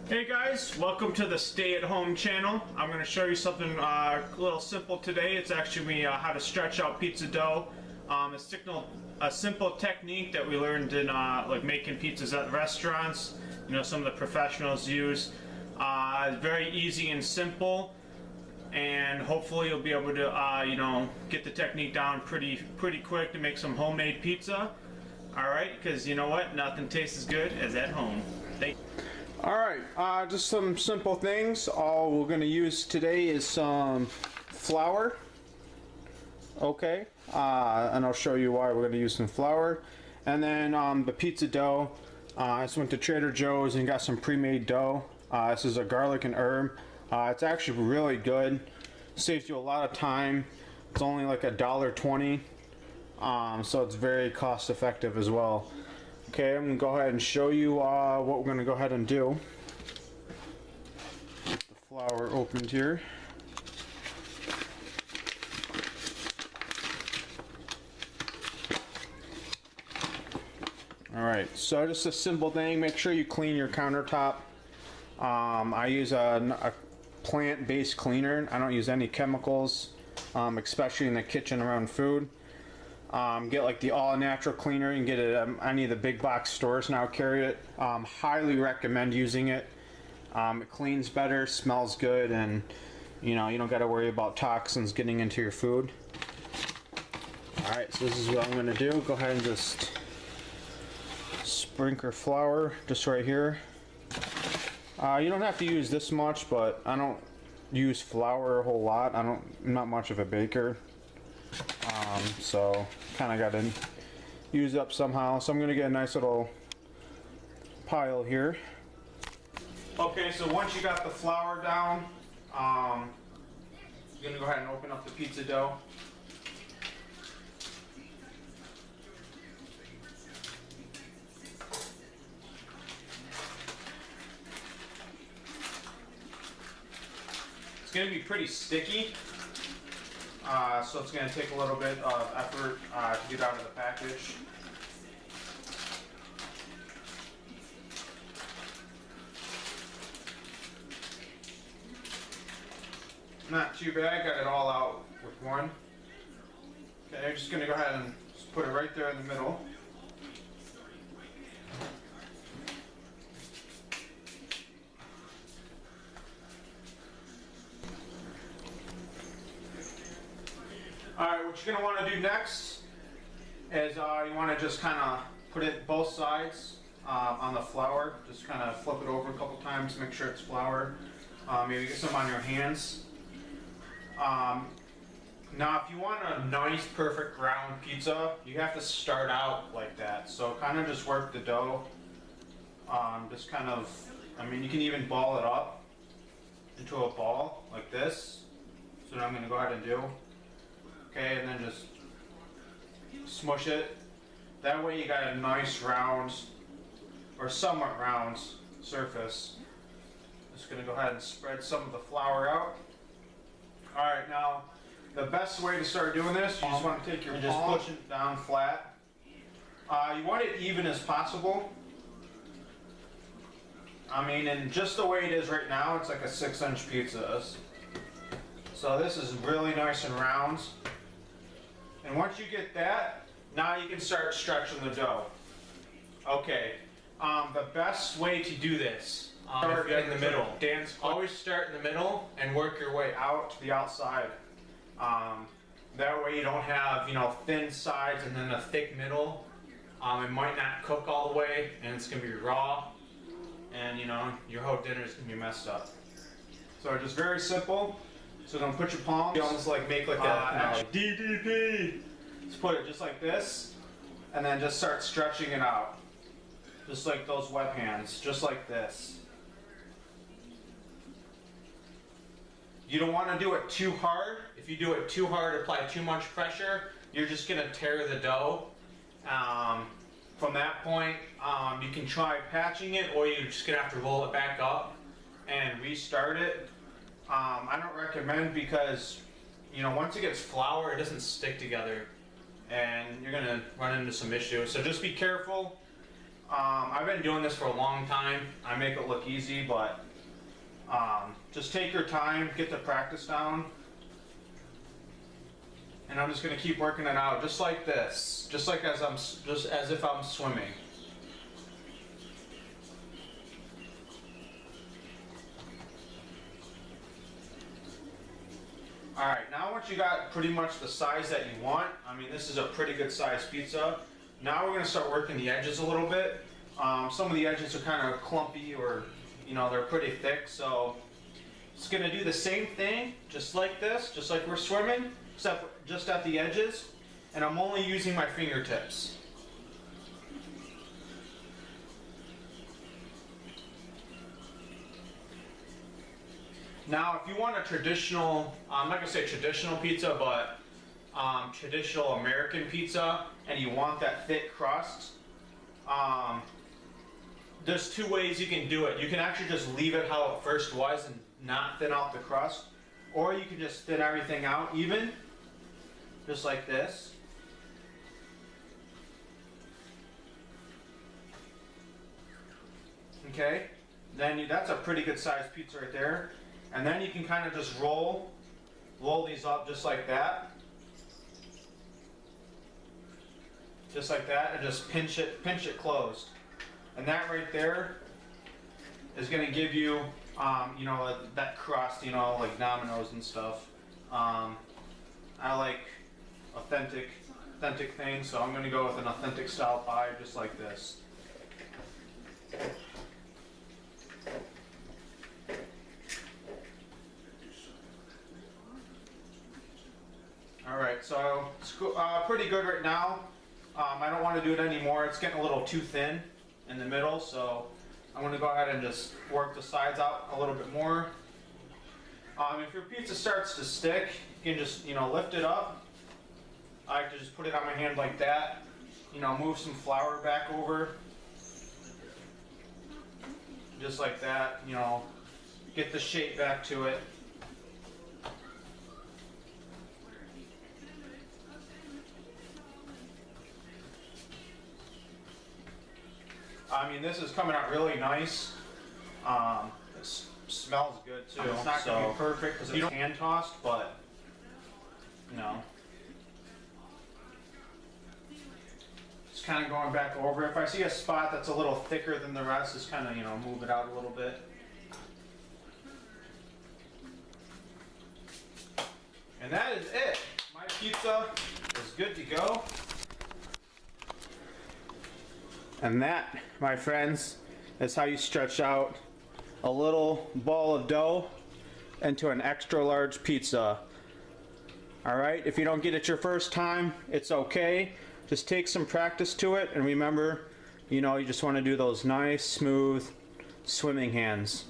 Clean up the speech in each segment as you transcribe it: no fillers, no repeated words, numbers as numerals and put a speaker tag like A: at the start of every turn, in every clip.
A: Hey guys, welcome to the Stay at Home channel. I'm going to show you something a little simple today. It's actually how to stretch out pizza dough. A simple technique that we learned in like making pizzas at restaurants. You know, some of the professionals use. Very easy and simple, and hopefully you'll be able to you know, get the technique down pretty quick to make some homemade pizza. All right, because you know what? Nothing tastes as good as at home.
B: Alright, just some simple things. All we're going to use today is some flour. Okay, and I'll show you why we're going to use some flour. And then the pizza dough. I just went to Trader Joe's and got some pre-made dough. This is a garlic and herb. It's actually really good. Saves you a lot of time. It's only like $1.20. So it's very cost effective as well. Okay, I'm going to go ahead and show you what we're going to go ahead and do. Get the flour opened here. Alright, so just a simple thing. Make sure you clean your countertop. I use a plant-based cleaner. I don't use any chemicals, especially in the kitchen around food. Get like the all-natural cleaner. You can get it at any of the big box stores now carry it. Highly recommend using it. It cleans better, smells good, and you know, you don't got to worry about toxins getting into your food. Alright, so this is what I'm going to do. Go ahead and just sprinkle flour just right here. You don't have to use this much, but I don't use flour a whole lot. I'm not much of a baker. So kind of got to use up somehow. So I'm going to get a nice little pile here. Okay, so once you got the flour down, you're going to go ahead and open up the pizza dough. It's going to be pretty sticky. So it's going to take a little bit of effort to get out of the package. Not too bad, got it all out with one. Okay, I'm just going to go ahead and just put it right there in the middle. Alright, what you're going to want to do next is you want to just kind of put it both sides on the flour. Just kind of flip it over a couple times, make sure it's flour. Maybe get some on your hands. Now if you want a nice perfect round pizza, you have to start out like that. So kind of just work the dough. Just kind of, I mean, you can even ball it up into a ball like this. So what I'm going to go ahead and do. Okay, and then just smush it. That way you got a nice round, or somewhat round surface. Just going to go ahead and spread some of the flour out. Alright, now the best way to start doing this, you just want to take your palm and just push it down flat. You want it even as possible. I mean, and just the way it is right now, it's like a 6-inch pizza. So this is really nice and round. And once you get that, now you can start stretching the dough. Okay, the best way to do this, start in the middle. Always start in the middle and work your way out to the outside. That way you don't have, you know, thin sides and then a thick middle. It might not cook all the way, and it's going to be raw. And, you know, your whole dinner is going to be messed up. So just very simple. So don't put your palms. You almost like make like that DDP. Just put it just like this, and then just start stretching it out, just like those web hands, just like this. You don't want to do it too hard. If you do it too hard, apply too much pressure, you're just gonna tear the dough. From that point, you can try patching it, or you're just gonna have to roll it back up and restart it. I don't recommend, because you know, once it gets flour, it doesn't stick together, and you're gonna run into some issues. So just be careful. I've been doing this for a long time. I make it look easy, but just take your time, get the practice down. And I'm just going to keep working it out just like this, just as if I'm swimming. Alright, now once you got pretty much the size that you want, I mean this is a pretty good size pizza. Now we're going to start working the edges a little bit. Some of the edges are kind of clumpy, or you know, they're pretty thick, so it's going to do the same thing, just like this, just like we're swimming, except just at the edges, and I'm only using my fingertips. Now, if you want a traditional, I'm not going to say traditional pizza, but traditional American pizza, and you want that thick crust, there's two ways you can do it. You can actually just leave it how it first was and not thin out the crust, or you can just thin everything out even, just like this. Okay, then that's a pretty good sized pizza right there. And then you can kind of just roll these up just like that. Just like that, and just pinch it closed. And that right there is going to give you, you know, that crust, you know, like Domino's and stuff. I like authentic things, so I'm going to go with an authentic style pie just like this. Alright, so it's pretty good right now. I don't want to do it anymore. It's getting a little too thin in the middle, so I'm going to go ahead and just work the sides out a little bit more. If your pizza starts to stick, you can just, you know, lift it up. I like to just put it on my hand like that. You know, move some flour back over. Just like that, you know, get the shape back to it. I mean, this is coming out really nice. It smells good too. It's not going to be perfect because it's hand tossed, but you know, just kind of going back over. If I see a spot that's a little thicker than the rest, just kind of, you know, move it out a little bit. And that is it. My pizza is good to go. And that, my friends, is how you stretch out a little ball of dough into an extra large pizza. Alright, if you don't get it your first time, it's okay. Just take some practice to it, and remember, you know, you just want to do those nice, smooth swimming hands.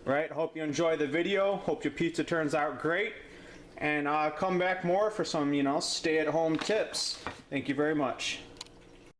B: Right, hope you enjoy the video. Hope your pizza turns out great. And come back more for some, you know, stay-at-home tips. Thank you very much.